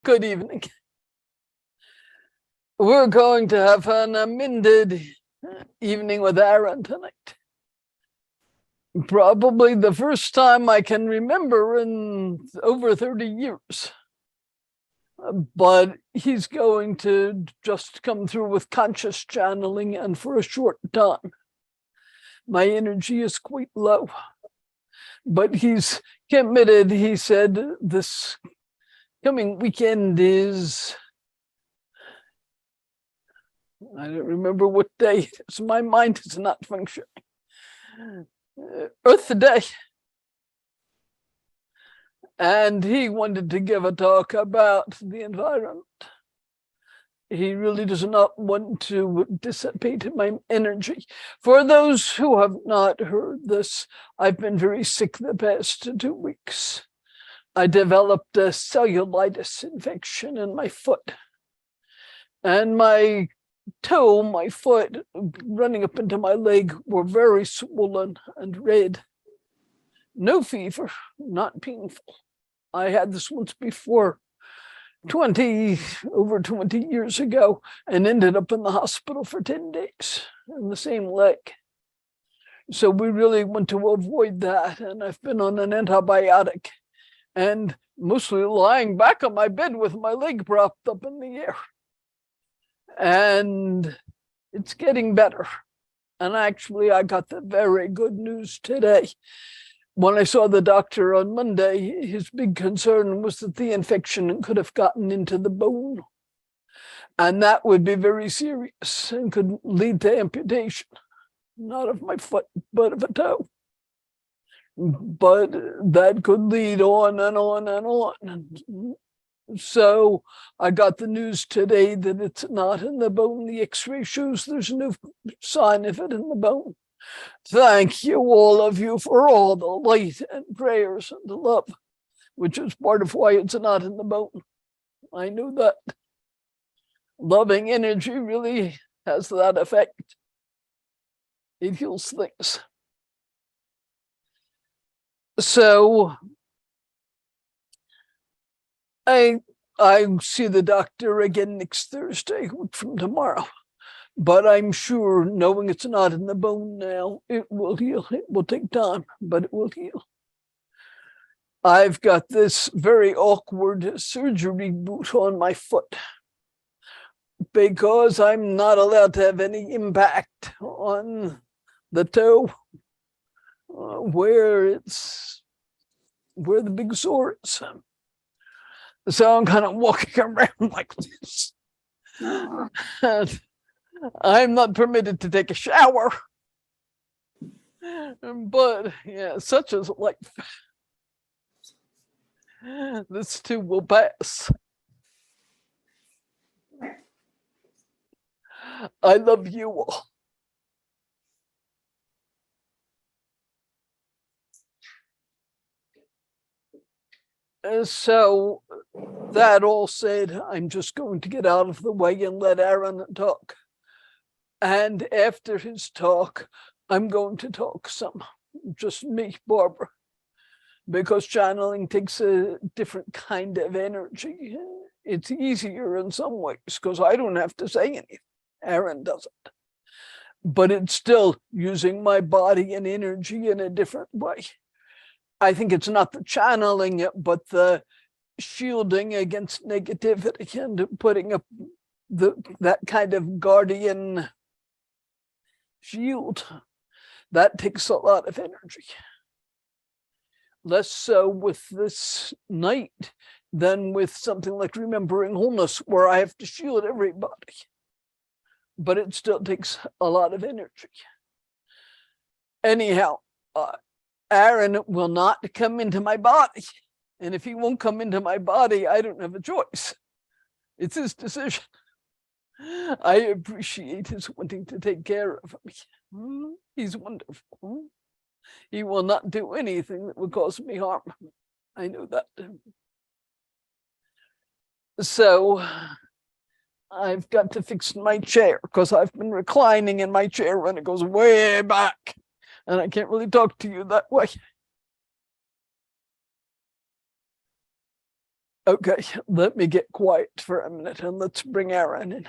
Good evening. We're going to have an amended evening with Aaron tonight. Probably the first time I can remember in over 30 years. But he's going to just come through with conscious channeling, and for a short time. My energy is quite low. But he's committed. He said this coming weekend is, I don't remember what day, so my mind is not functioning. Earth Day. And he wanted to give a talk about the environment. He really does not want to dissipate my energy. For those who have not heard this, I've been very sick the past 2 weeks. I developed a cellulitis infection in my foot. And my toe, my foot, running up into my leg were very swollen and red. No fever, not painful. I had this once before, over 20 years ago, and ended up in the hospital for 10 days in the same leg. So we really want to avoid that. And I've been on an antibiotic and mostly lying back on my bed with my leg propped up in the air. And it's getting better. And actually, I got the very good news today. When I saw the doctor on Monday, his big concern was that the infection could have gotten into the bone. And that would be very serious and could lead to amputation, not of my foot, but of a toe. But that could lead on and on and on. So I got the news today that it's not in the bone. The X-ray shows there's no sign of it in the bone. Thank you, all of you, for all the light and prayers and the love, which is part of why it's not in the bone. I knew that. Loving energy really has that effect. It heals things. So I see the doctor again next Thursday, from tomorrow. But I'm sure, knowing it's not in the bone now, it will heal. It will take time, but it will heal. I've got this very awkward surgery boot on my foot because I'm not allowed to have any impact on the toe where the big sore is. So I'm kind of walking around like this. And I'm not permitted to take a shower. But yeah, such is life. This too will pass. I love you all. So that all said, I'm just going to get out of the way and let Aaron talk. And after his talk, I'm going to talk some, just me, Barbara, because channeling takes a different kind of energy. It's easier in some ways because I don't have to say anything. Aaron doesn't. But it's still using my body and energy in a different way. I think it's not the channeling, but the shielding against negativity and putting up that kind of guardian shield. That takes a lot of energy. Less so with this night than with something like Remembering Wholeness, where I have to shield everybody. But it still takes a lot of energy. Anyhow, Aaron will not come into my body. And if he won't come into my body, I don't have a choice. It's his decision. I appreciate his wanting to take care of me. He's wonderful. He will not do anything that would cause me harm. I know that. So I've got to fix my chair because I've been reclining in my chair and it goes way back. And I can't really talk to you that way. Okay, let me get quiet for a minute and let's bring Aaron in.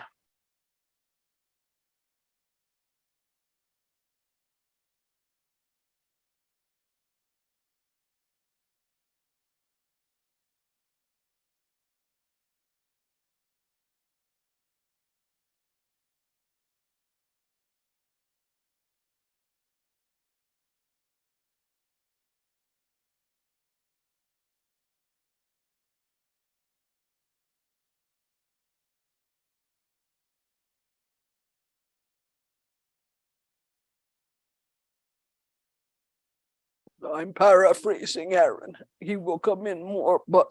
I'm paraphrasing Aaron. He will come in more, but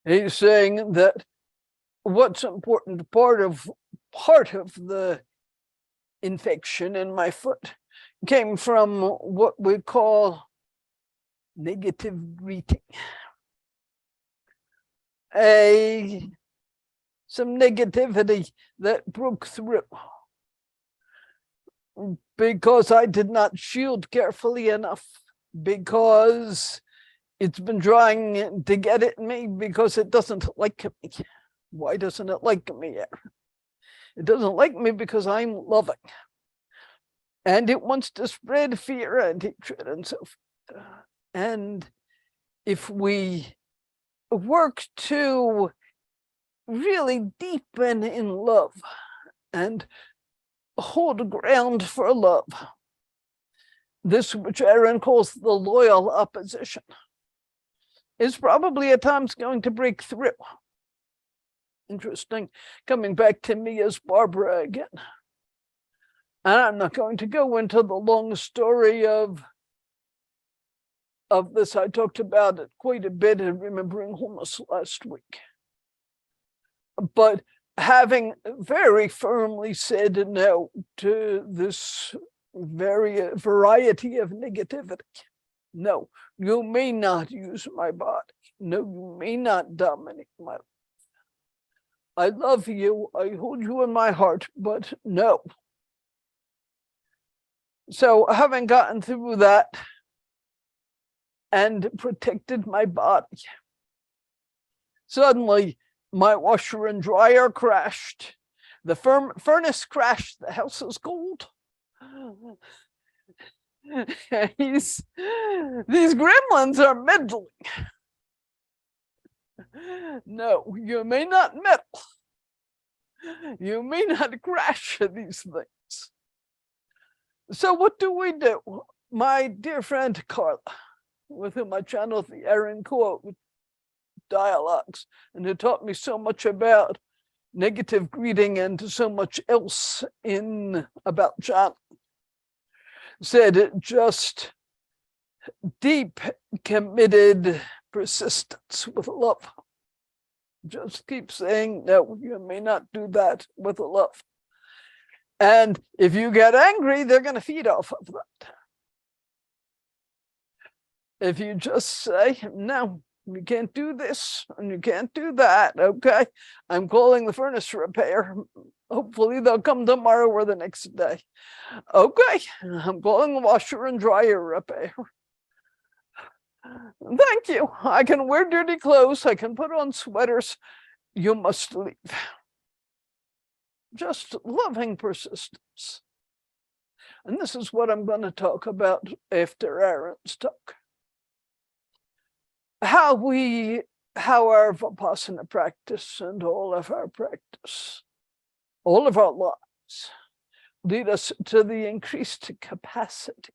he's saying that what's important part of the infection in my foot came from what we call negative greeting. Some negativity that broke through because I did not shield carefully enough, because it's been trying to get at me because it doesn't like me. Why doesn't it like me? It doesn't like me because I'm loving. And it wants to spread fear and hatred and so forth. And if we work to really deepen in love and hold ground for love, this which Aaron calls the loyal opposition is probably at times going to break through. Interesting. Coming back to me as Barbara again. And I'm not going to go into the long story of this. I talked about it quite a bit in Remembering Wholeness last week. But having very firmly said no to this variety of negativity. No, you may not use my body. No, you may not dominate my life. I love you. I hold you in my heart, but no. So having gotten through that and protected my body, suddenly my washer and dryer crashed. The furnace crashed. The house is cold. These gremlins are meddling. No, you may not meddle. You may not crash these things. So what do we do? My dear friend Carla, with whom I channeled the Aaron quote dialogues, and who taught me so much about negative greeting and so much else in about channeling, said just deep, committed persistence with love. Just keep saying, no, you may not do that with love. And if you get angry, they're going to feed off of that. If you just say, no, you can't do this and you can't do that, okay? I'm calling the furnace repair. Hopefully they'll come tomorrow or the next day. Okay, I'm calling the washer and dryer repair. Thank you. I can wear dirty clothes. I can put on sweaters. You must leave. Just loving persistence. And this is what I'm going to talk about after Aaron's talk. How our Vipassana practice and all of our practice, all of our lives, lead us to the increased capacity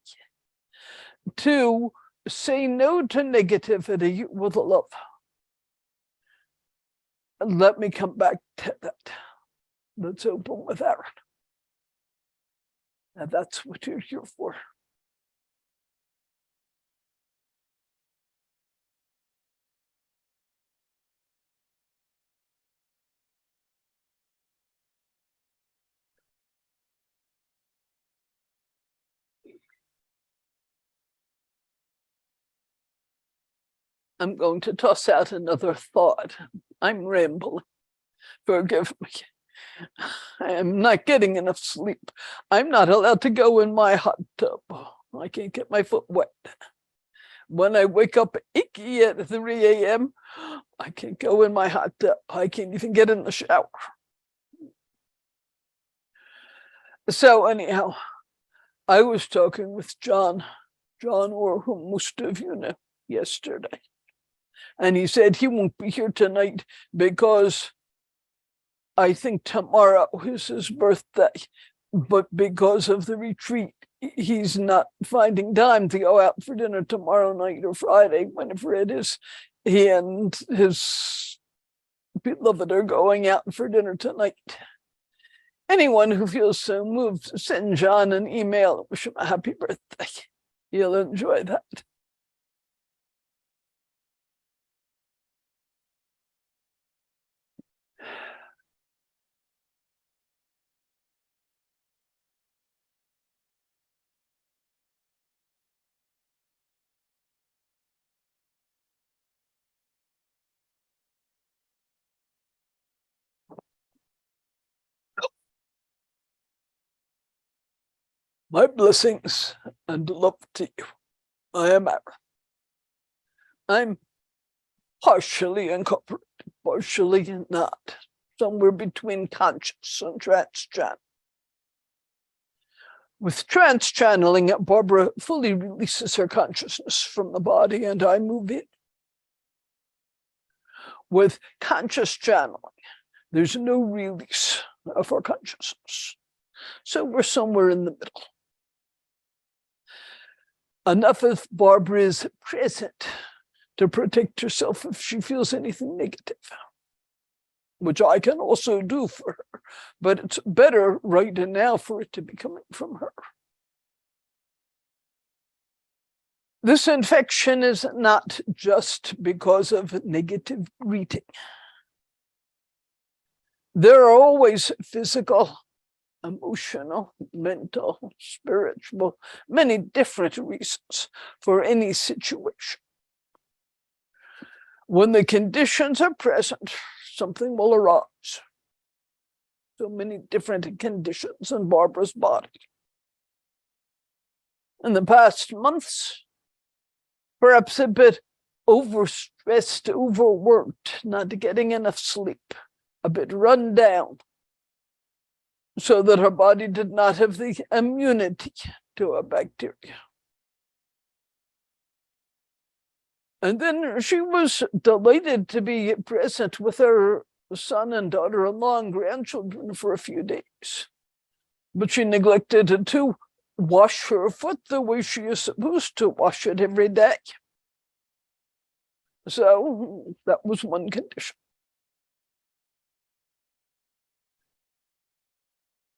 to say no to negativity with love. And let me come back to that. Let's open with Aaron. And that's what you're here for. I'm going to toss out another thought. I'm rambling. Forgive me. I am not getting enough sleep. I'm not allowed to go in my hot tub. I can't get my foot wet. When I wake up icky at 3 a.m., I can't go in my hot tub. I can't even get in the shower. So anyhow, I was talking with John, or whom most of you know, yesterday. And he said he won't be here tonight because I think tomorrow is his birthday. But because of the retreat, he's not finding time to go out for dinner tomorrow night or Friday, whenever it is. He and his beloved are going out for dinner tonight. Anyone who feels so moved, send John an email and wish him a happy birthday. He'll enjoy that. My blessings and love to you. I am Aaron. I'm partially incorporated, partially not, somewhere between conscious and trance channel. With trance channeling, Barbara fully releases her consciousness from the body and I move in. With conscious channeling, there's no release of our consciousness. So we're somewhere in the middle. Enough of Barbara is present to protect herself if she feels anything negative, which I can also do for her, but it's better right now for it to be coming from her. This infection is not just because of negative greeting. There are always physical, emotional, mental, spiritual, many different reasons for any situation. When the conditions are present, something will arise. So many different conditions in Barbara's body. In the past months, perhaps a bit overstressed, overworked, not getting enough sleep, a bit run down, so that her body did not have the immunity to a bacteria. And then she was delighted to be present with her son and daughter-in-law and grandchildren for a few days. But she neglected to wash her foot the way she is supposed to wash it every day. So that was one condition.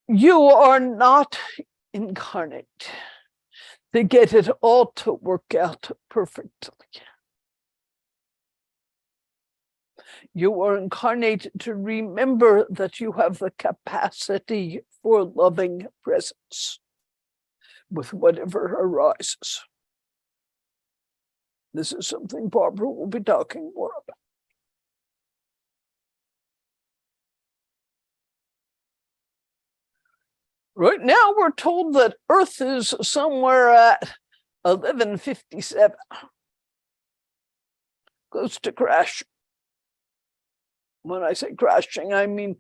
You are not incarnate to get it all to work out perfectly. You are incarnate to remember that you have the capacity for loving presence with whatever arises. This is something Barbara will be talking more about. Right now, we're told that Earth is somewhere at 1157, close to crash. When I say crashing, I mean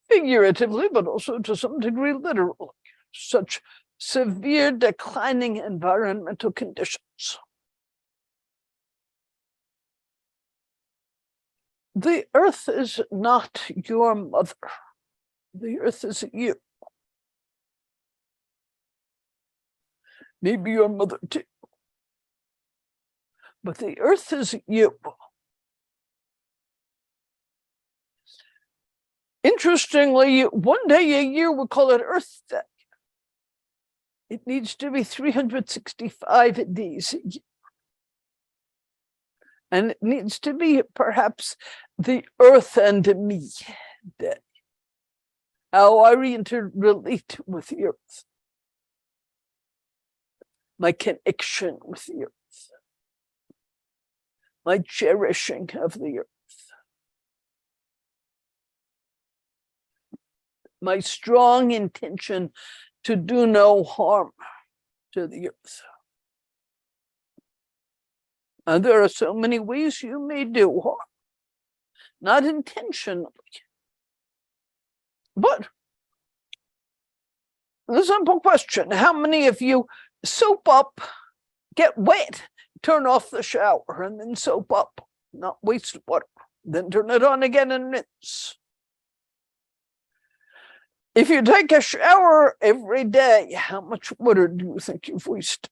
figuratively, but also to some degree literally. Such severe declining environmental conditions. The Earth is not your mother. The Earth is you. Maybe your mother too. But the Earth is you. Interestingly, one day a year we call it Earth Day. It needs to be 365 days a year. And it needs to be perhaps the Earth and me day. How I interrelate with the Earth. My connection with the Earth. My cherishing of the Earth. My strong intention to do no harm to the Earth. And there are so many ways you may do harm, not intentionally. But the simple question, how many of you soap up, get wet, turn off the shower, and then soap up, not waste water, then turn it on again and rinse? If you take a shower every day, how much water do you think you've wasted?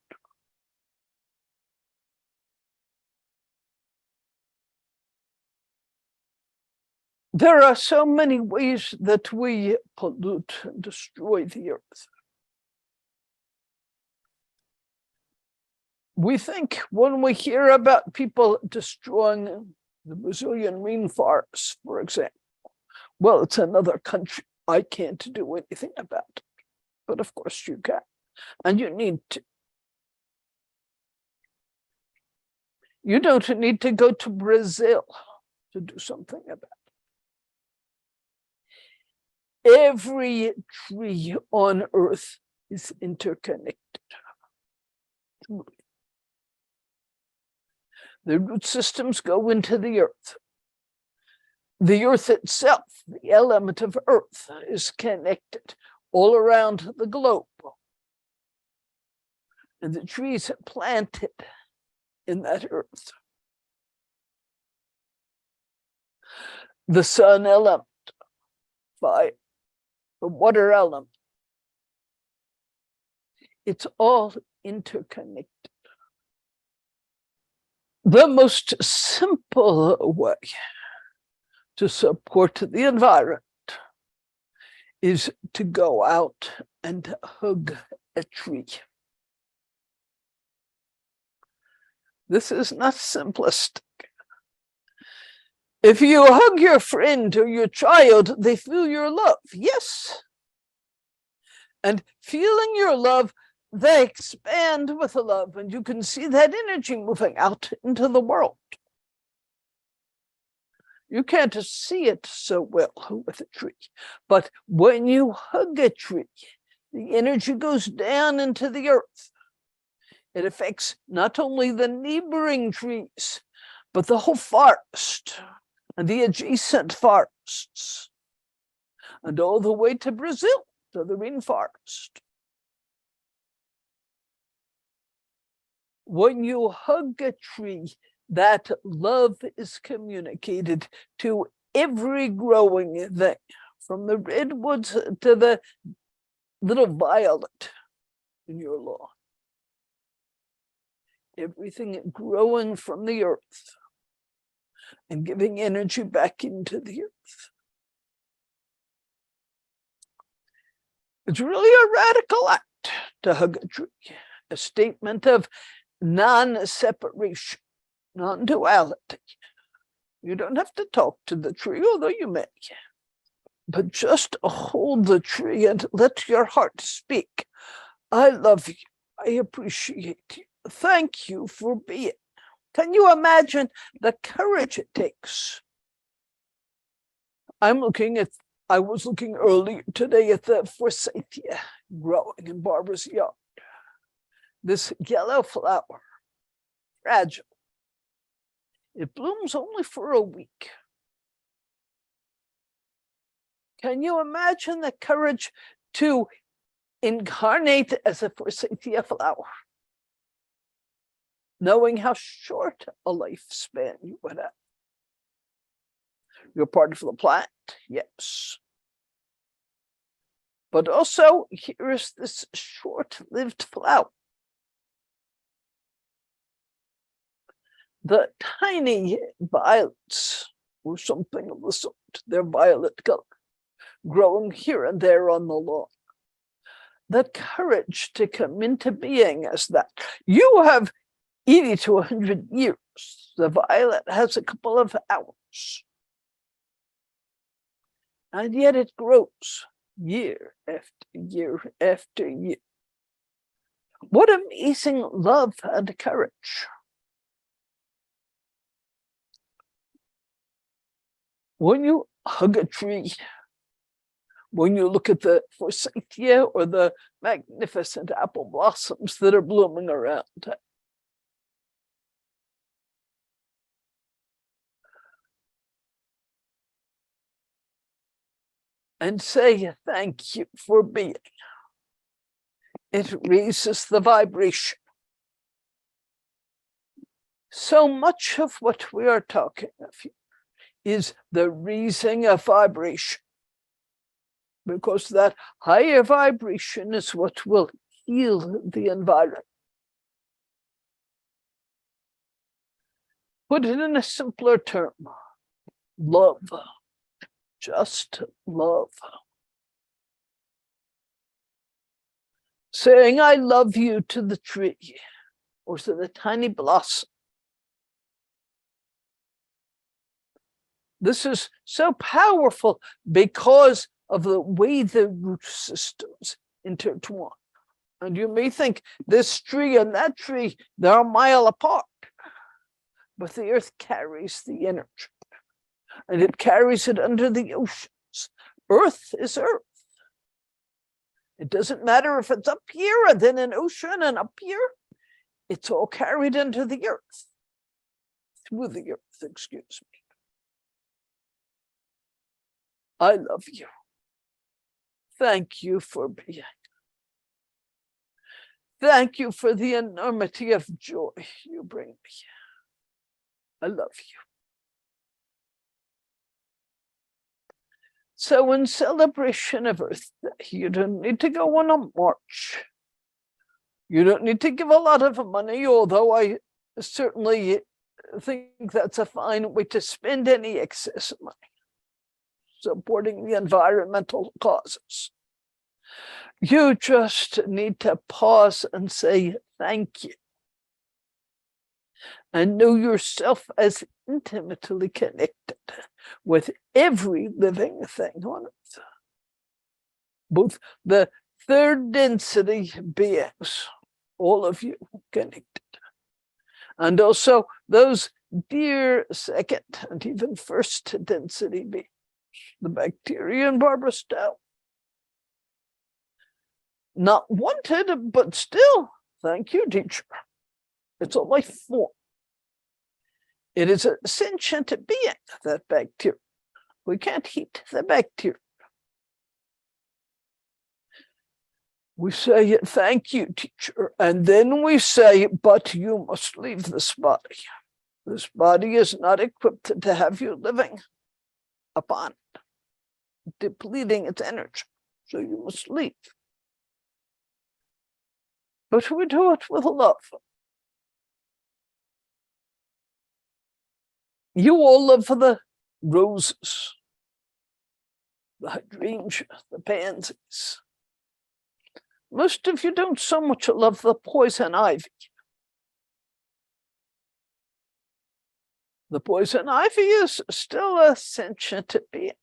There are so many ways that we pollute and destroy the earth. We think when we hear about people destroying the Brazilian rainforests, for example, well, it's another country. I can't do anything about it. But of course you can. And you need to. You don't need to go to Brazil to do something about it. Every tree on earth is interconnected. The root systems go into the earth. The earth itself, the element of earth, is connected all around the globe. And the trees are planted in that earth. The sun element, fire, the water element, it's all interconnected. The most simple way to support the environment is to go out and hug a tree. This is not simplistic. If you hug your friend or your child, they feel your love, yes. And feeling your love, they expand with the love, and you can see that energy moving out into the world. You can't see it so well with a tree, but when you hug a tree, the energy goes down into the earth. It affects not only the neighboring trees, but the whole forest and the adjacent forests, and all the way to Brazil, to the rainforest. When you hug a tree, that love is communicated to every growing thing, from the redwoods to the little violet in your lawn. Everything growing from the earth and giving energy back into the earth. It's really a radical act to hug a tree, a statement of non-separation, non-duality. You don't have to talk to the tree, although you may, but just hold the tree and let your heart speak. I love you. I appreciate you. Thank you for being. Can you imagine the courage it takes? I was looking earlier today at the forsythia growing in Barbara's yard. This yellow flower, fragile. It blooms only for a week. Can you imagine the courage to incarnate as a forsythia flower, knowing how short a lifespan you would have? You're part of the plant, yes. But also, here's this short-lived flower. The tiny violets, or something of the sort, they're violet color, growing here and there on the lawn. The courage to come into being as that. You have 80 to 100 years. The violet has a couple of hours. And yet it grows year after year after year. What amazing love and courage. When you hug a tree, when you look at the forsythia or the magnificent apple blossoms that are blooming around, and say thank you for being. It raises the vibration. So much of what we are talking of here is the raising of vibration, because that higher vibration is what will heal the environment. Put it in a simpler term: love. Just love. Saying I love you to the tree or to the tiny blossom. This is so powerful because of the way the root systems intertwine. And you may think this tree and that tree, they're a mile apart. But the earth carries the energy. And it carries it under the oceans. Earth is earth. It doesn't matter if it's up here and then an ocean and up here. It's all carried into the earth. Through the earth, excuse me. I love you. Thank you for being. Thank you for the enormity of joy you bring me. I love you. So in celebration of Earth Day, you don't need to go on a march. You don't need to give a lot of money, although I certainly think that's a fine way to spend any excess money, supporting the environmental causes. You just need to pause and say thank you. And know yourself as intimately connected with every living thing on earth. Both the third density beings, all of you connected. And also those dear second and even first density beings, the bacteria and Barbara Stowe. Not wanted, but still, thank you, teacher. It's a life form. It is a sentient being, that bacteria. We can't heat the bacteria. We say, thank you, teacher. And then we say, but you must leave this body. This body is not equipped to have you living upon it, depleting its energy. So you must leave. But we do it with love. You all love the roses, the hydrangeas, the pansies. Most of you don't so much love the poison ivy. The poison ivy is still a sentient being.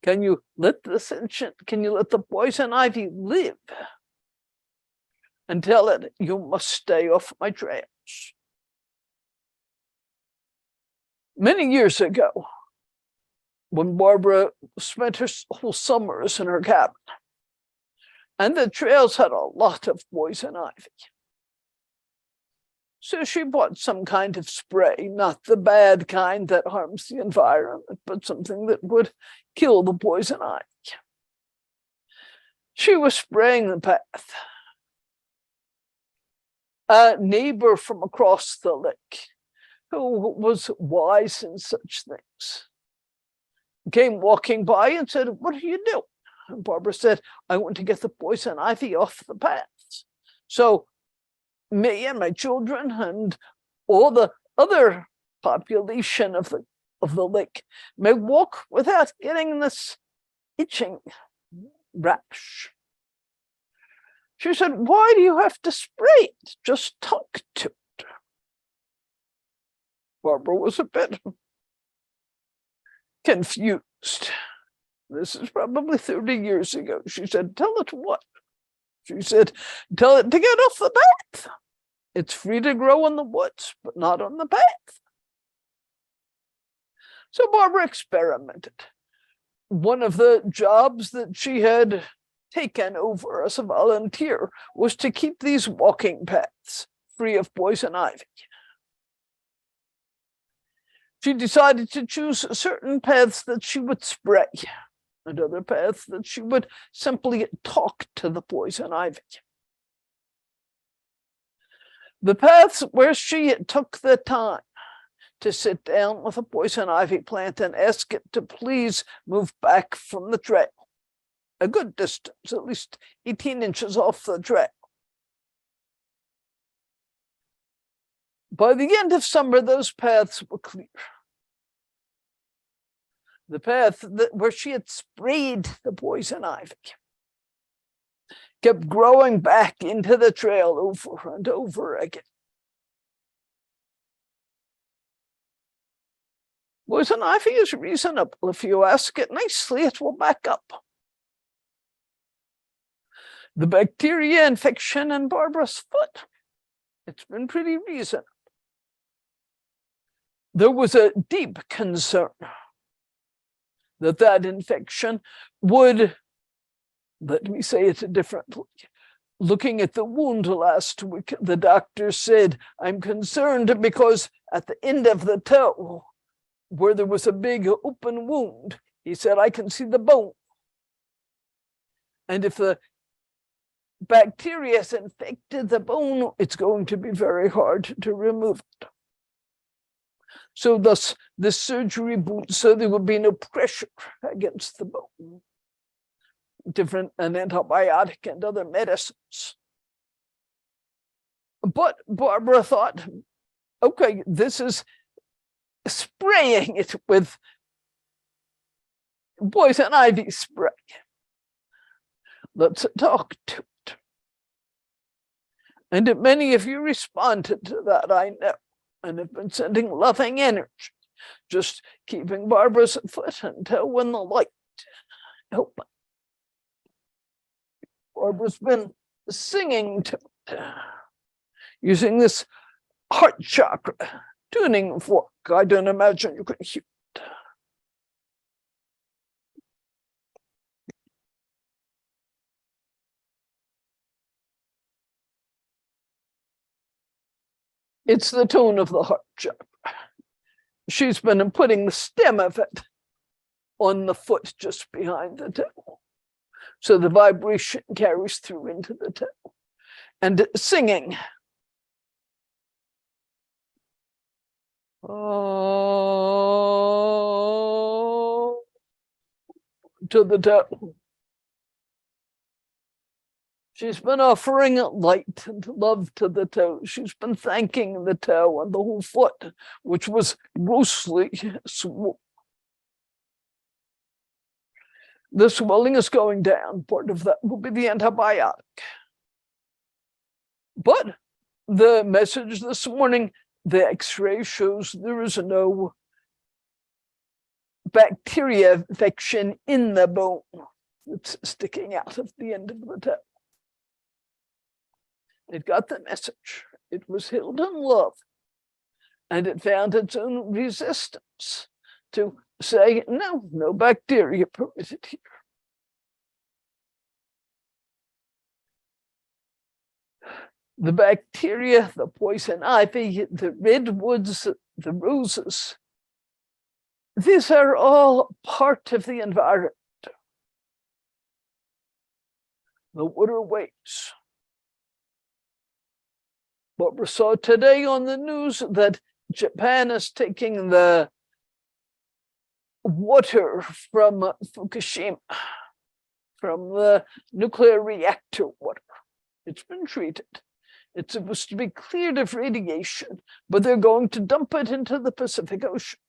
Can you let the poison ivy live and tell it, you must stay off my trails? Many years ago, when Barbara spent her whole summers in her cabin, and the trails had a lot of poison ivy. So she bought some kind of spray, not the bad kind that harms the environment, but something that would kill the poison ivy. She was spraying the path. A neighbor from across the lake, who was wise in such things, came walking by and said, what are you doing? And Barbara said, I want to get the poison ivy off the paths. So me and my children and all the other population of the lake may walk without getting this itching rash. She said, why do you have to spray it? Just talk to it. Barbara was a bit confused. This is probably 30 years ago. She said, tell it what? She said, tell it to get off the path. It's free to grow in the woods, but not on the path. So Barbara experimented. One of the jobs that she had taken over as a volunteer was to keep these walking paths free of poison ivy. She decided to choose certain paths that she would spray and other paths that she would simply talk to the poison ivy. The paths where she took the time to sit down with a poison ivy plant and ask it to please move back from the trail, a good distance, at least 18 inches off the trail. By the end of summer, those paths were clear. The path where she had sprayed the poison ivy kept growing back into the trail over and over again. Poison ivy is reasonable. If you ask it nicely, it will back up. The bacteria infection in Barbara's foot, it's been pretty reasonable. There was a deep concern that infection would, let me say it differently. Looking at the wound last week, the doctor said, I'm concerned because at the end of the toe, where there was a big open wound, he said, I can see the bone. And if the bacteria has infected the bone, it's going to be very hard to remove it. So thus, the surgery boots, so there would be no pressure against the bone. Different an antibiotic and other medicines. But Barbara thought, okay, this is spraying it with poison ivy spray. Let's talk to it. And many of you responded to that, I know, and have been sending loving energy, just keeping Barbara's foot until when the light opened. Barbara's been singing to it, using this heart chakra tuning fork. I don't imagine you can hear it. It's the tone of the heart chakra. She's been putting the stem of it on the foot just behind the toe. So the vibration carries through into the toe. And singing. Oh, to the toe. She's been offering light and love to the toe. She's been thanking the toe and the whole foot, which was grossly swollen. The swelling is going down. Part of that will be the antibiotic. But the message this morning, the X-ray shows there is no bacteria infection in the bone. It's sticking out of the end of the toe. It got the message. It was healed in love. And it found its own resistance to say, no bacteria permitted here. The bacteria, the poison ivy, the redwoods, the roses, these are all part of the environment. The waterways. Barbara saw today on the news that Japan is taking the water from Fukushima, from the nuclear reactor water. It's been treated. It's supposed to be cleared of radiation, but they're going to dump it into the Pacific Ocean.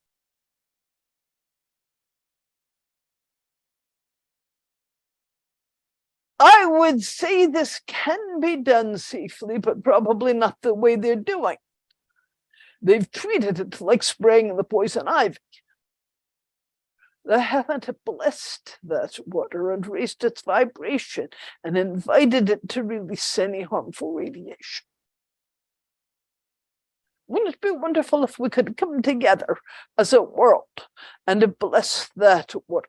I would say this can be done safely, but probably not the way they're doing. They've treated it like spraying the poison ivy. They haven't blessed that water and raised its vibration and invited it to release any harmful radiation. Wouldn't it be wonderful if we could come together as a world and bless that water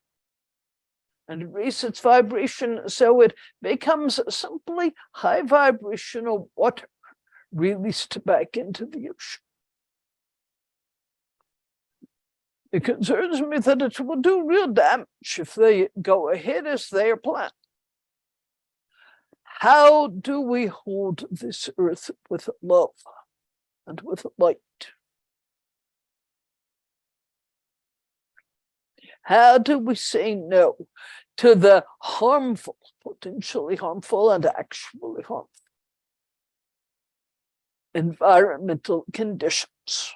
and raise its vibration so it becomes simply high vibrational water released back into the ocean? It concerns me that it will do real damage if they go ahead as they are planned. How do we hold this earth with love and with light? How do we say no to the harmful, potentially harmful, and actually harmful environmental conditions?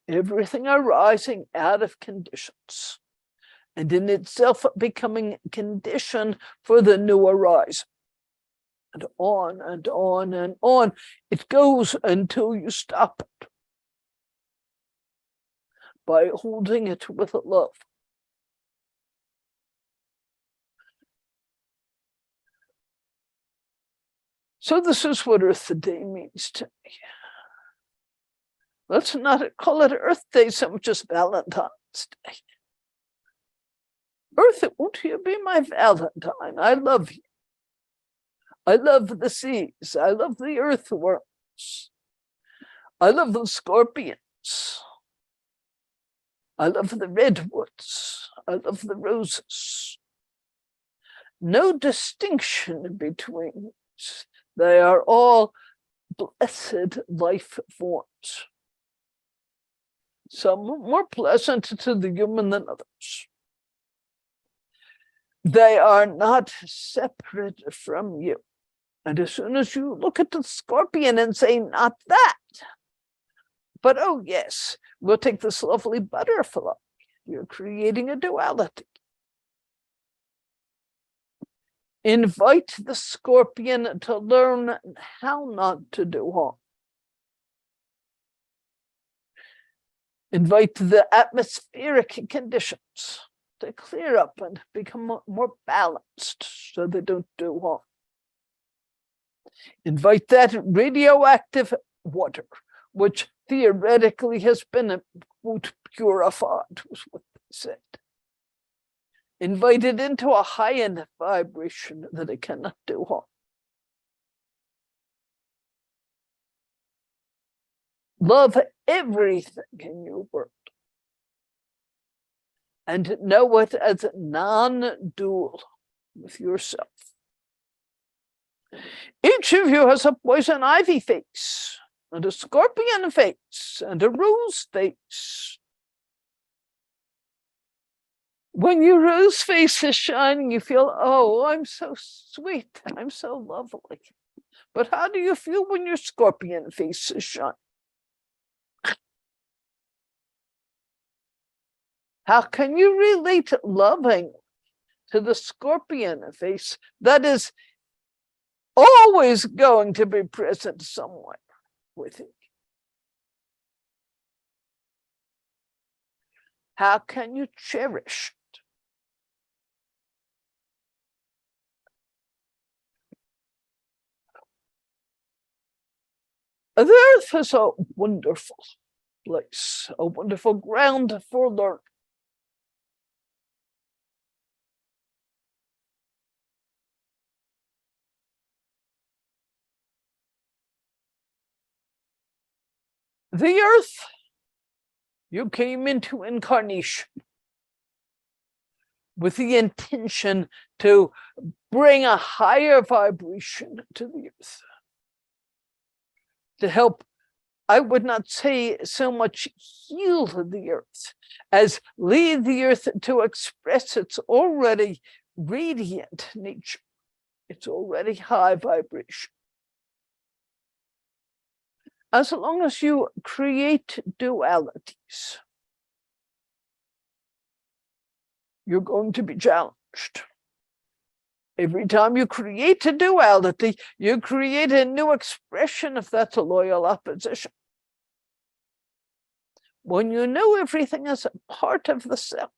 Everything arising out of conditions, and in itself becoming condition for the new arising. And on and on and on. It goes until you stop it by holding it with love. So this is what Earth Day means to me. Let's not call it Earth Day so much as Valentine's Day. Earth, won't you be my Valentine? I love you. I love the seas. I love the earthworms. I love the scorpions. I love the redwoods. I love the roses. No distinction between us. They are all blessed life forms. Some more pleasant to the human than others. They are not separate from you. And as soon as you look at the scorpion and say, not that, but oh yes, we'll take this lovely butterfly, you're creating a duality. Invite the scorpion to learn how not to do harm. Invite the atmospheric conditions to clear up and become more balanced so they don't do harm. Invite that radioactive water, which theoretically has been purified, was what they said. Invite it into a high-end vibration that it cannot do harm. Love everything in your world. And know it as non-dual with yourself. Each of you has a poison ivy face, and a scorpion face, and a rose face. When your rose face is shining, you feel, oh, I'm so sweet, I'm so lovely. But how do you feel when your scorpion face is shining? How can you relate loving to the scorpion face that is always going to be present somewhere with you? How can you cherish it? The earth is a wonderful place, a wonderful ground for learning. The earth, you came into incarnation with the intention to bring a higher vibration to the earth, to help, I would not say so much heal the earth as lead the earth to express its already radiant nature, its already high vibration. As long as you create dualities, you're going to be challenged. Every time you create a duality, you create a new expression of that loyal opposition. When you know everything as a part of the self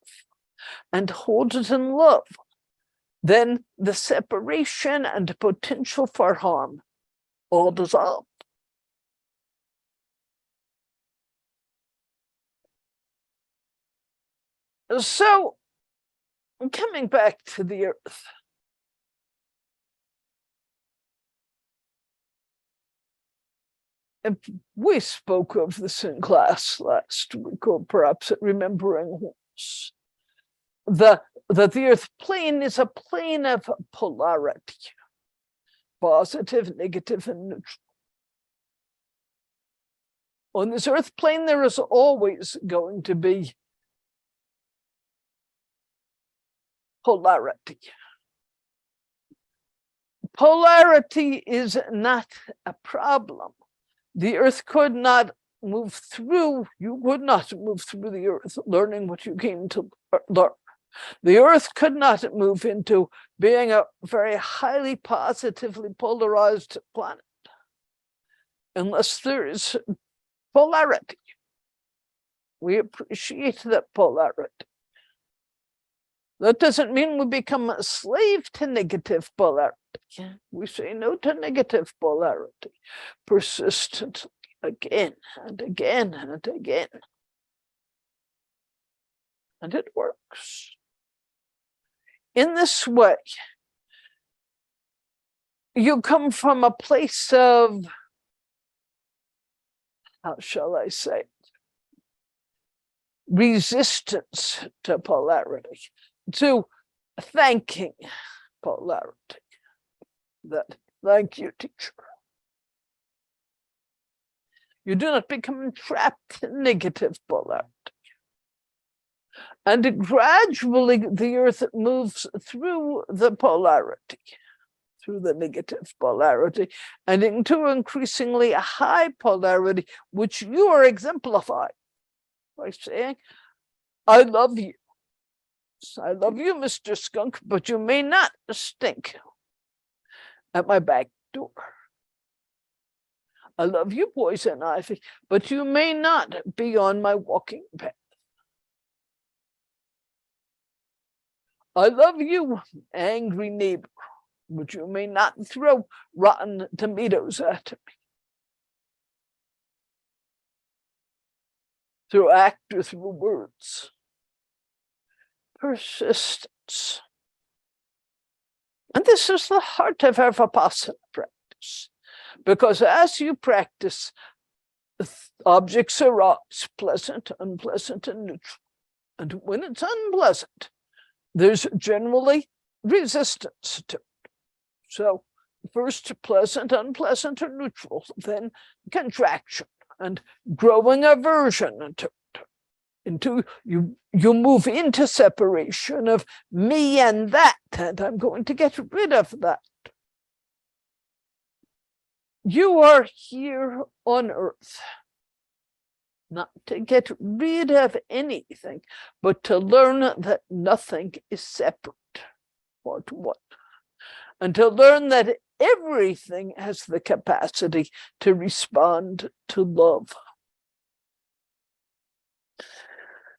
and hold it in love, then the separation and potential for harm all dissolve. So, coming back to the earth, we spoke of this in class last week, or perhaps at Remembering Horse, that the earth plane is a plane of polarity, positive, negative, and neutral. On this earth plane, there is always going to be polarity. Polarity is not a problem. The earth could not move through, you would not move through the earth learning what you came to learn. The earth could not move into being a very highly positively polarized planet unless there is polarity. We appreciate that polarity. That doesn't mean we become a slave to negative polarity. We say no to negative polarity persistently, again and again and again. And it works. In this way, you come from a place of, how shall I say it, resistance to polarity, to thanking polarity. That, thank you, teacher. You do not become trapped in negative polarity. And gradually the earth moves through the polarity, through the negative polarity, and into increasingly a high polarity, which you are exemplifying by saying, I love you. I love you, Mr. Skunk, but you may not stink at my back door. I love you, Poison Ivy, but you may not be on my walking path. I love you, angry neighbor, but you may not throw rotten tomatoes at me. Through act or through words. Persistence. And this is the heart of our Vipassana practice. Because as you practice, objects arise, pleasant, unpleasant, and neutral. And when it's unpleasant, there's generally resistance to it. So first pleasant, unpleasant, or neutral, then contraction and growing aversion to it. Into you move into separation of me and that, and I'm going to get rid of that. You are here on earth not to get rid of anything, but to learn that nothing is separate. What? And to learn that everything has the capacity to respond to love.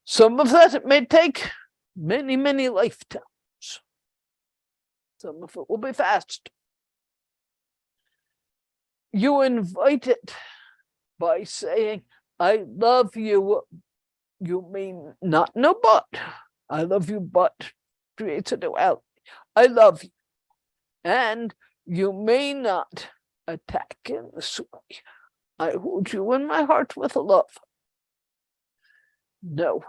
Some of that may take many, many lifetimes. Some of it will be fast. You invite it by saying, I love you. You mean not no but. I love you, but creates a duality. I love you. And you may not attack in this way. I hold you in my heart with love. No,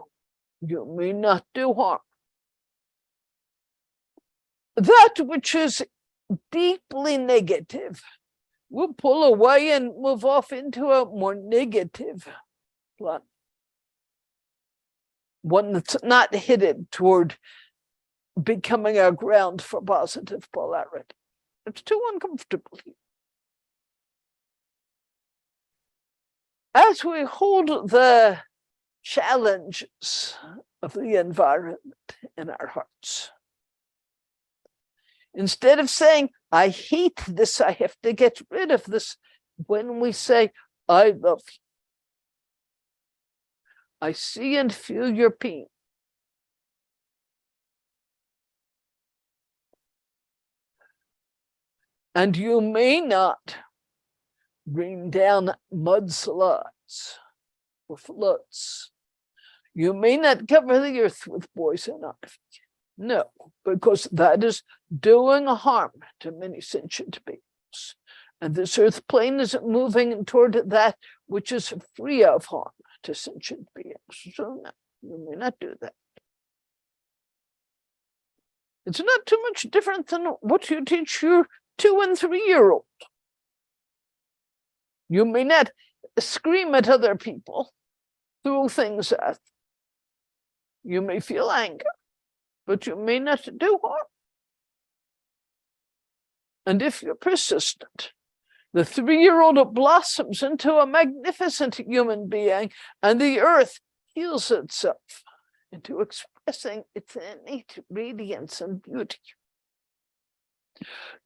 you may not do harm. That which is deeply negative will pull away and move off into a more negative plan. One that's not headed toward becoming a ground for positive polarity. It's too uncomfortable here. As we hold the challenges of the environment in our hearts, instead of saying, I hate this, I have to get rid of this, when we say, I love you, I see and feel your pain. And you may not bring down mudslides or floods. You may not cover the earth with poison ivy. No, because that is doing harm to many sentient beings. And this earth plane is moving toward that which is free of harm to sentient beings. So no, you may not do that. It's not too much different than what you teach your 2- and 3-year-old. You may not scream at other people, throw things at them. You may feel anger, but you may not do harm. And if you're persistent, the 3-year-old blossoms into a magnificent human being, and the earth heals itself into expressing its innate radiance and beauty.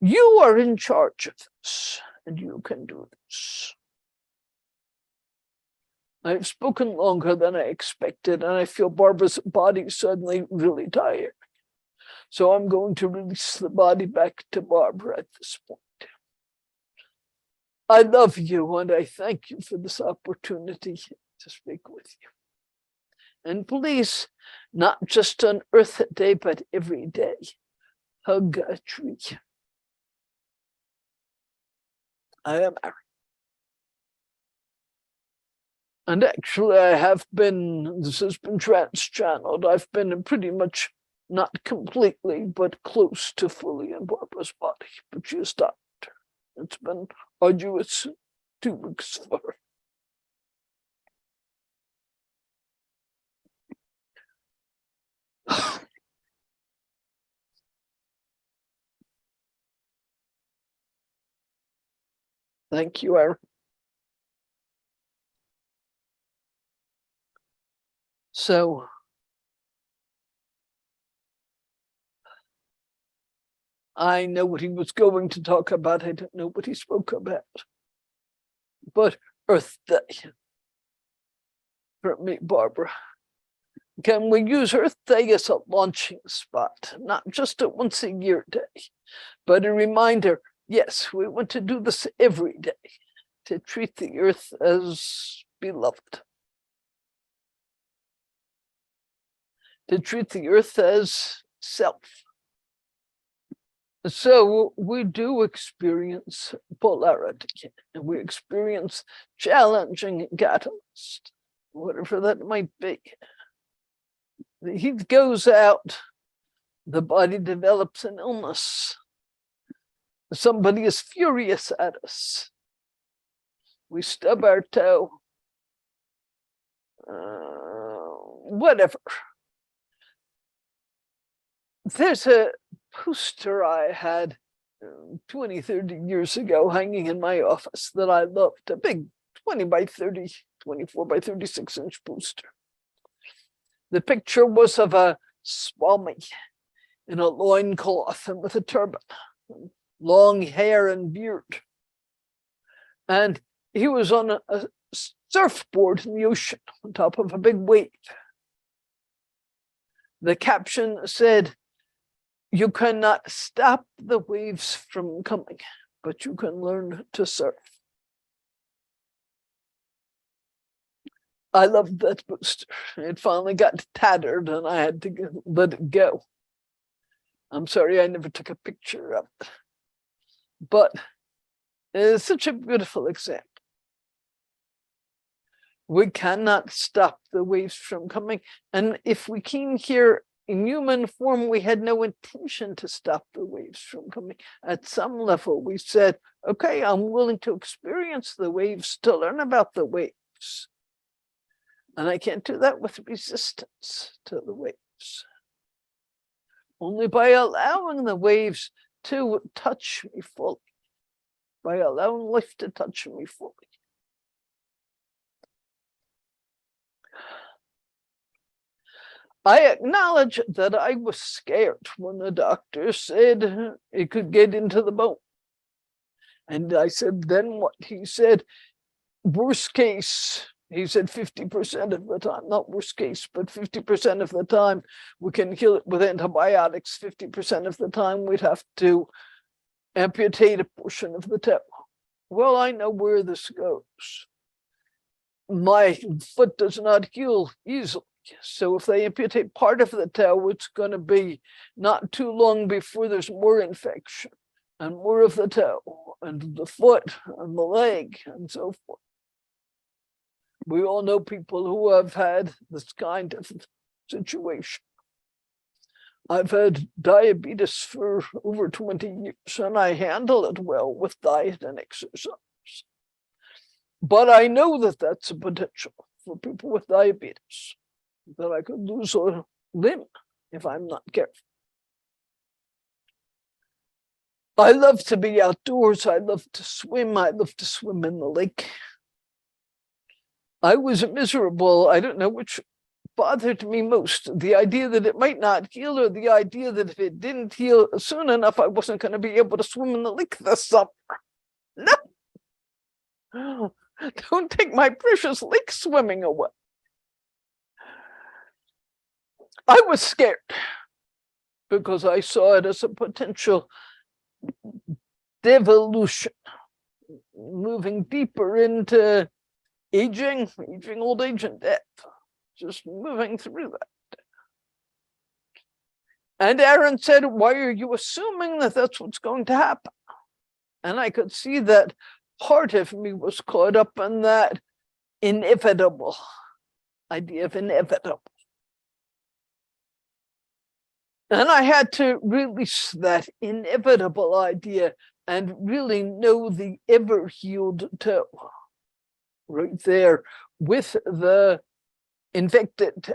You are in charge of this, and you can do this. I've spoken longer than I expected, and I feel Barbara's body suddenly really tired. So I'm going to release the body back to Barbara at this point. I love you, and I thank you for this opportunity to speak with you. And please, not just on Earth Day, but every day, hug a tree. I am married. And actually, I have been, this has been trans-channeled. I've been pretty much, not completely, but close to fully in Barbara's body. But she has stopped. It's been arduous 2 weeks for her. Thank you, Aaron. So, I know what he was going to talk about. I don't know what he spoke about. But Earth Day, for me, Barbara, can we use Earth Day as a launching spot, not just a once-a-year day, but a reminder, yes, we want to do this every day, to treat the Earth as beloved, to treat the Earth as self. So we do experience polarity, and we experience challenging catalysts, whatever that might be. The heat goes out, the body develops an illness. Somebody is furious at us. We stub our toe. Whatever. There's a poster I had 20, 30 years ago hanging in my office that I loved, a big 20 by 30, 24 by 36 inch poster. The picture was of a swami in a loincloth and with a turban, long hair and beard. And he was on a surfboard in the ocean on top of a big wave. The caption said, "You cannot stop the waves from coming, but you can learn to surf." I loved that poster. It finally got tattered and I had to let it go. I'm sorry I never took a picture of it. But it's such a beautiful example. We cannot stop the waves from coming. And if we came here in human form, we had no intention to stop the waves from coming. At some level, we said, okay, I'm willing to experience the waves to learn about the waves. And I can't do that with resistance to the waves. Only by allowing the waves to touch me fully, by allowing life to touch me fully. I acknowledge that I was scared when the doctor said it could get into the bone. And I said, then what? He said, worst case, he said 50% of the time, not worst case, but 50% of the time we can heal it with antibiotics. 50% of the time we'd have to amputate a portion of the toe. Well, I know where this goes. My foot does not heal easily. So if they amputate part of the toe, it's going to be not too long before there's more infection. and more of the toe and the foot and the leg and so forth. We all know people who have had this kind of situation. I've had diabetes for over 20 years, and I handle it well with diet and exercise. But I know that that's a potential for people with diabetes, that I could lose a limb if I'm not careful. I love to be outdoors. I love to swim. I love to swim in the lake. I was miserable. I don't know which bothered me most, the idea that it might not heal, or the idea that if it didn't heal soon enough, I wasn't going to be able to swim in the lake this summer. No, don't take my precious lake swimming away. I was scared because I saw it as a potential devolution, moving deeper into aging, old age, and death. Just moving through that. And Aaron said, why are you assuming that that's what's going to happen? And I could see that part of me was caught up in that inevitable idea of inevitable. And I had to release that inevitable idea and really know the ever-healed toe right there with the infected,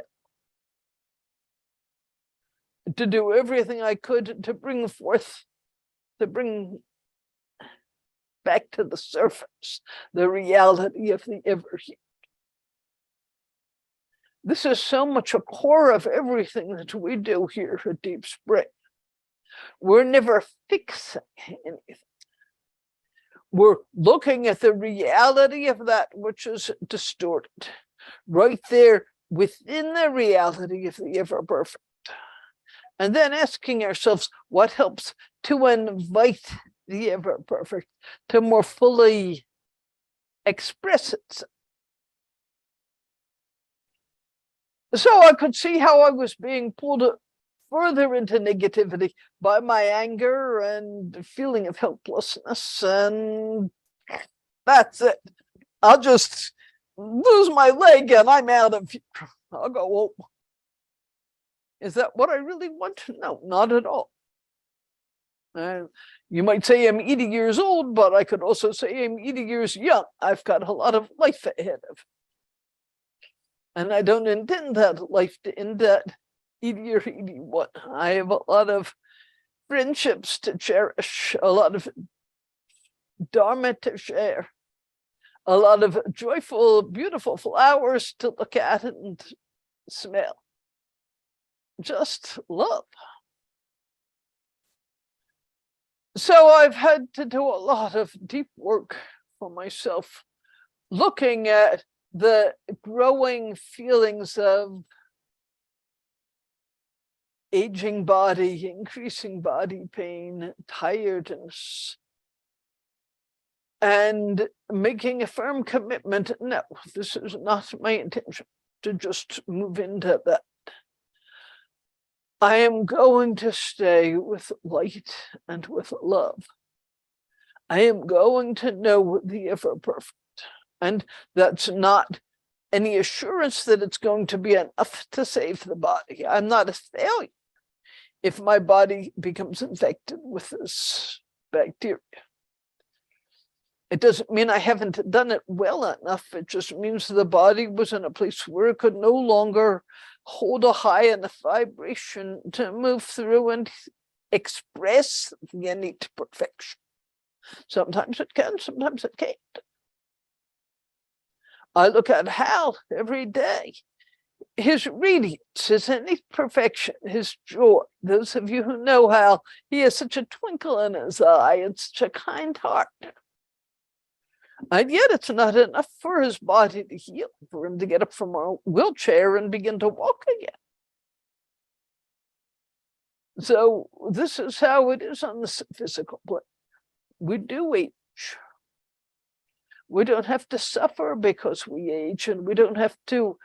to do everything I could to bring back to the surface the reality of the ever-healed. This is so much a core of everything that we do here at Deep Spring. We're never fixing anything. We're looking at the reality of that which is distorted, right there within the reality of the ever-perfect. And then asking ourselves what helps to invite the ever-perfect to more fully express itself. So I could see how I was being pulled further into negativity by my anger and feeling of helplessness, and that's it. I'll just lose my leg and I'm out of here. I'll go home. Is that what I really want? No, not at all. You might say I'm 80 years old, but I could also say I'm 80 years young. I've got a lot of life ahead of me. And I don't intend that life to end at 80 or 81. I have a lot of friendships to cherish, a lot of dharma to share, a lot of joyful, beautiful flowers to look at and smell. Just love. So I've had to do a lot of deep work for myself, looking at the growing feelings of aging body, increasing body pain, tiredness, and making a firm commitment. No, this is not my intention to just move into that. I am going to stay with light and with love. I am going to know the ever-perfect. And that's not any assurance that it's going to be enough to save the body. I'm not a failure if my body becomes infected with this bacteria. It doesn't mean I haven't done it well enough. It just means the body was in a place where it could no longer hold a high enough vibration to move through and express the innate perfection. Sometimes it can, sometimes it can't. I look at Hal every day. His radiance, his innate perfection, his joy. Those of you who know Hal, he has such a twinkle in his eye and such a kind heart. And yet it's not enough for his body to heal, for him to get up from a wheelchair and begin to walk again. So this is how it is on the physical plane. We do age. We don't have to suffer because we age, and we don't have to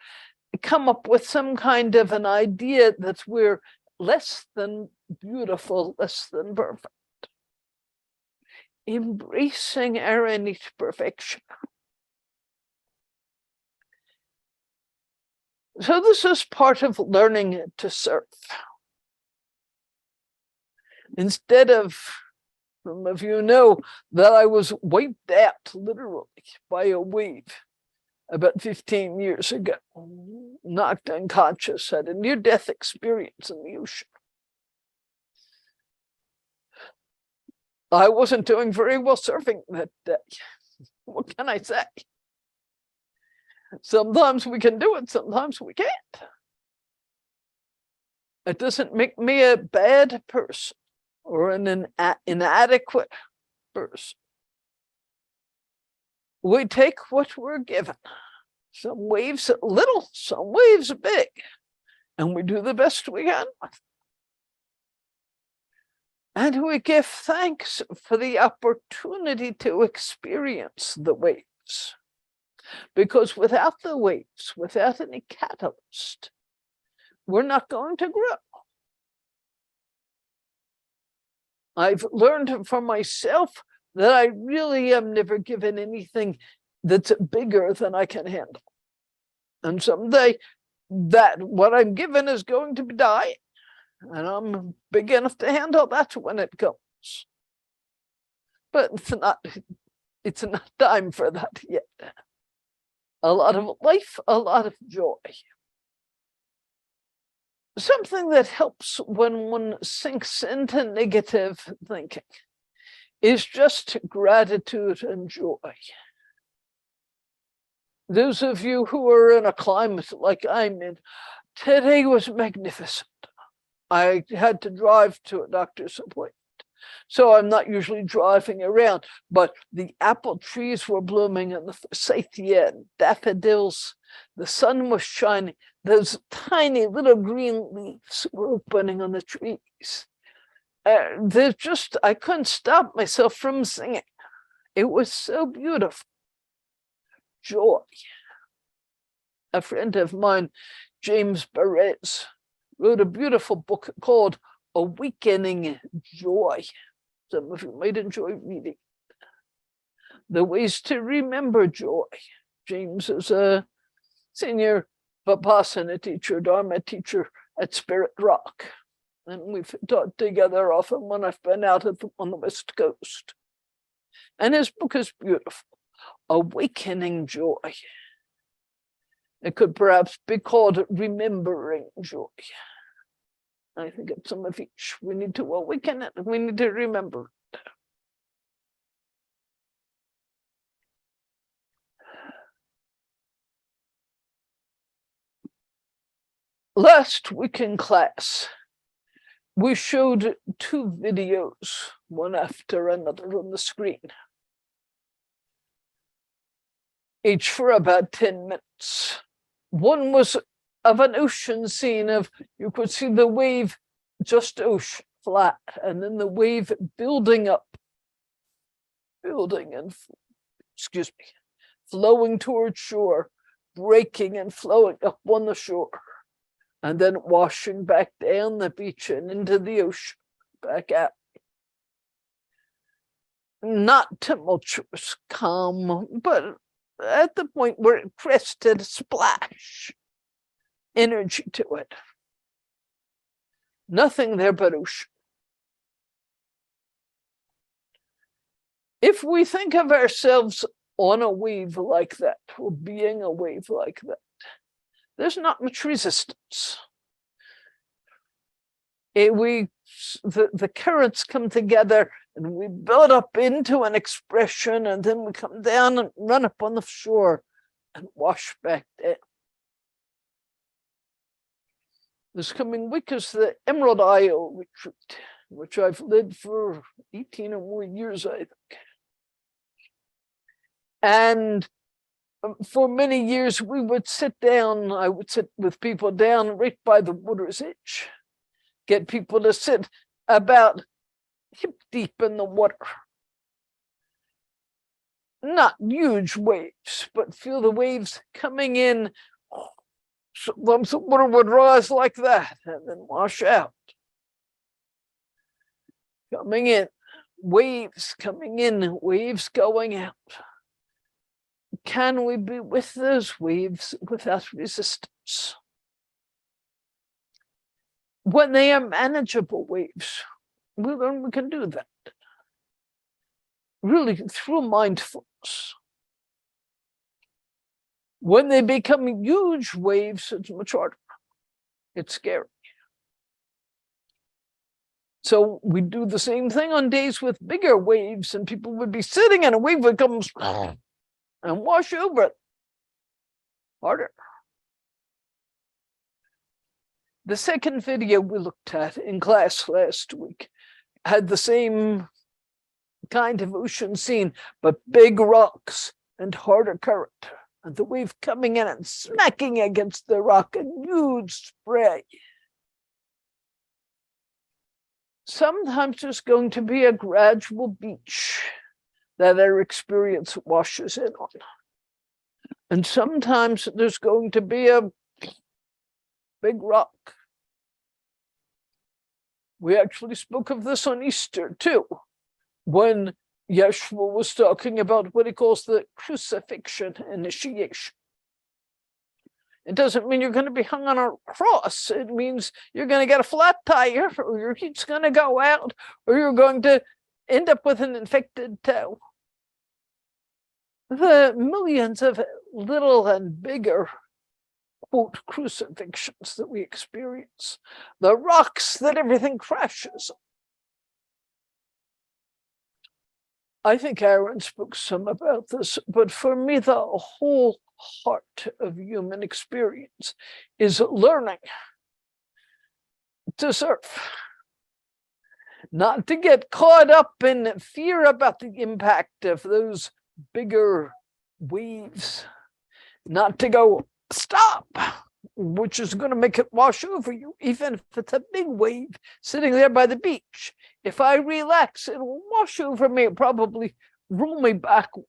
come up with some kind of an idea that we're less than beautiful, less than perfect. embracing our innate perfection. So this is part of learning to surf. Instead of, some of you know that I was wiped out literally by a wave about 15 years ago, knocked unconscious, had a near-death experience in the ocean. I wasn't doing very well surfing that day. What can I say? Sometimes we can do it, sometimes we can't. It doesn't make me a bad person or an inadequate person. We take what we're given. Some waves little, some waves big, and we do the best we can with it. And we give thanks for the opportunity to experience the waves. Because without the waves, without any catalyst, we're not going to grow. I've learned for myself that I really am never given anything that's bigger than I can handle. And someday that what I'm given is going to die, and I'm big enough to handle that when it comes. But it's not time for that yet. A lot of life, a lot of joy. Something that helps when one sinks into negative thinking is just gratitude and joy. Those of you who are in a climate like I'm in, today was magnificent. I had to drive to a doctor's appointment, so I'm not usually driving around, but the apple trees were blooming and the forsythia and daffodils, the sun was shining, those tiny little green leaves were opening on the trees. I couldn't stop myself from singing. It was so beautiful. Joy. A friend of mine, James Perez, wrote a beautiful book called Awakening Joy. Some of you might enjoy reading. The ways to remember joy. James is a senior Vipassana teacher, Dharma teacher at Spirit Rock. And we've taught together often when I've been out on the West Coast. And his book is beautiful. Awakening Joy. It could perhaps be called Remembering Joy. I think it's some of each. We need to awaken it. We need to remember it. Last week in class, we showed two videos, one after another on the screen, each for about 10 minutes. One was of an ocean scene you could see the wave, just ocean, flat, and then the wave building up, flowing towards shore, breaking and flowing up on the shore, and then washing back down the beach and into the ocean, back out. Not tumultuous, calm, but at the point where it crested, splash, energy to it. Nothing there but ocean. If we think of ourselves on a wave like that, or being a wave like that, there's not much resistance. The currents come together and we build up into an expression, and then we come down and run up on the shore and wash back down. This coming week is the Emerald Isle retreat, which I've led for 18 or more years, I think. And for many years, we would sit down, I would sit with people down right by the water's edge, get people to sit about hip deep in the water. Not huge waves, but feel the waves coming in. Lumps of water would rise like that and then wash out. Coming in, waves coming in, waves going out. Can we be with those waves without resistance? When they are manageable waves, we can do that. Really, through mindfulness. When they become huge waves, it's much harder. It's scary. So we do the same thing on days with bigger waves, and people would be sitting and a wave would come and wash over it. Harder. The second video we looked at in class last week had the same kind of ocean scene, but big rocks and harder current, and the wave coming in and smacking against the rock and huge spray. Sometimes there's going to be a gradual beach that our experience washes in on. And sometimes there's going to be a big rock. We actually spoke of this on Easter too, when Yeshua was talking about what he calls the crucifixion initiation. It doesn't mean you're going to be hung on a cross. It means you're going to get a flat tire, or your heat's going to go out, or you're going to end up with an infected toe. The millions of little and bigger, quote, crucifixions that we experience, the rocks that everything crashes. I think Aaron spoke some about this, but for me, the whole heart of human experience is learning to surf. Not to get caught up in fear about the impact of those bigger waves. Not to go, stop, which is going to make it wash over you, even if it's a big wave sitting there by the beach. If I relax, it will wash over me, probably roll me backwards.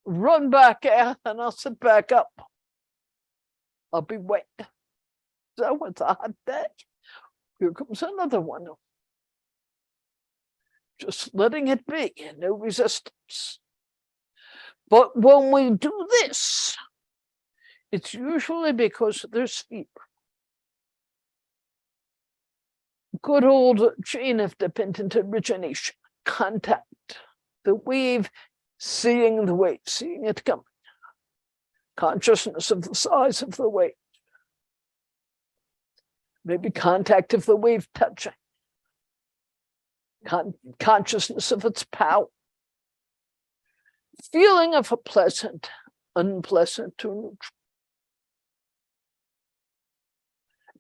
Run back out, and I'll sit back up. I'll be wet. So it's a hot day. Here comes another one. Just letting it be, no resistance. But when we do this, it's usually because there's fear. Good old chain of dependent origination, contact, the wave, seeing the wave, seeing it coming, consciousness of the size of the wave, maybe contact of the wave touching, consciousness of its power, feeling of a pleasant, unpleasant, or neutral.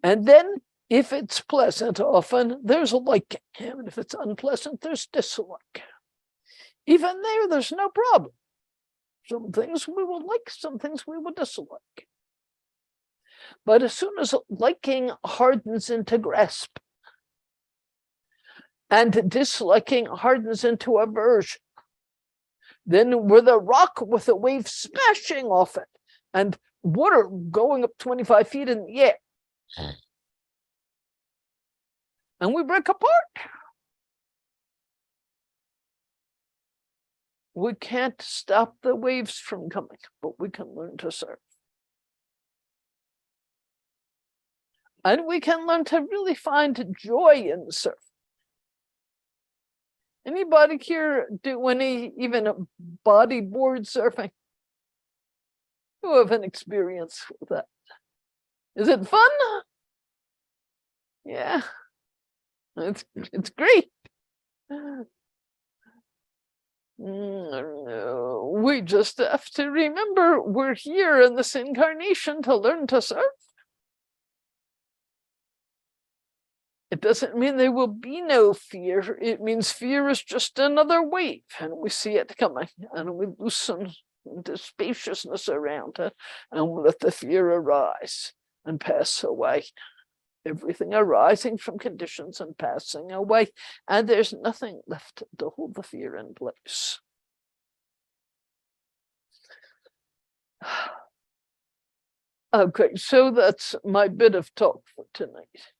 And then, if it's pleasant, often there's a liking, and if it's unpleasant, there's dislike. Even there's no problem. Some things we will like, some things we will dislike. But as soon as liking hardens into grasp, and disliking hardens into aversion, then we're the rock with a wave smashing off it, and water going up 25 feet in the air. And we break apart. We can't stop the waves from coming, but we can learn to surf. And we can learn to really find joy in surf. Anybody here do any even bodyboard surfing? Who have an experience with that? Is it fun? Yeah, it's great. We just have to remember we're here in this incarnation to learn to surf. It doesn't mean there will be no fear. It means fear is just another wave, and we see it coming, and we loosen the spaciousness around it, and we let the fear arise and pass away. Everything arising from conditions and passing away, and there's nothing left to hold the fear in place. Okay, so that's my bit of talk for tonight.